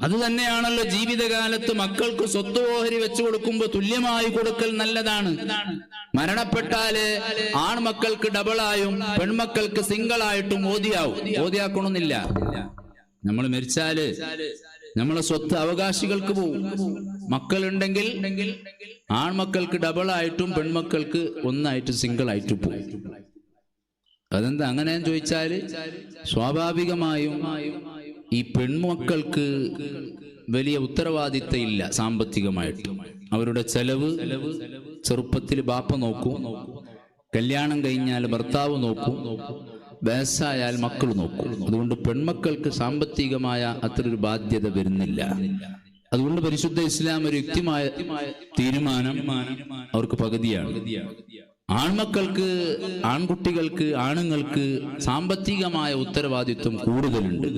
അതുതന്നെയാണല്ലോ ജീവിതകാലത്ത് മക്കൾക്ക് സ്വത്ത് ഓഹരി വെച്ചു കൊടുക്കുമ്പോൾ തുല്യമായി കൊടുക്കൽ നല്ലതാണ്. മരണപ്പെട്ടാല് ആൺമക്കൾക്ക് ഡബിളായും പെൺമക്കൾക്ക് സിംഗിളായിട്ടും ഓതിയാക്കണമെന്നില്ല. നമ്മൾ മരിച്ചാല് നമ്മളെ സ്വത്ത് അവകാശികൾക്ക് പോവും. മക്കളുണ്ടെങ്കിൽ ആൺമക്കൾക്ക് ഡബിളായിട്ടും പെൺമക്കൾക്ക് ഒന്നായിട്ട് സിംഗിളായിട്ടും പോവും. അതെന്താ അങ്ങനെ ചോദിച്ചാല് സ്വാഭാവികമായും ഈ പെൺമക്കൾക്ക് വലിയ ഉത്തരവാദിത്തം ഇല്ല സാമ്പത്തികമായിട്ട്. അവരുടെ ചെലവ് ചെറുപ്പത്തിൽ ബാപ്പ നോക്കും, കല്യാണം കഴിഞ്ഞാൽ ഭർത്താവ് നോക്കും, വയസ്സായാൽ മക്കൾ നോക്കും. അതുകൊണ്ട് പെൺമക്കൾക്ക് സാമ്പത്തികമായ അത്രയൊരു ബാധ്യത വരുന്നില്ല. അതുകൊണ്ട് പരിശുദ്ധ ഇസ്ലാം ഒരു യുക്തിമായ തീരുമാനം അവർക്ക് പകുതിയാണ്. ആൺമക്കൾക്ക്, ആൺകുട്ടികൾക്ക്, ആണുങ്ങൾക്ക് സാമ്പത്തികമായ ഉത്തരവാദിത്വം കൂടുതലുണ്ട്.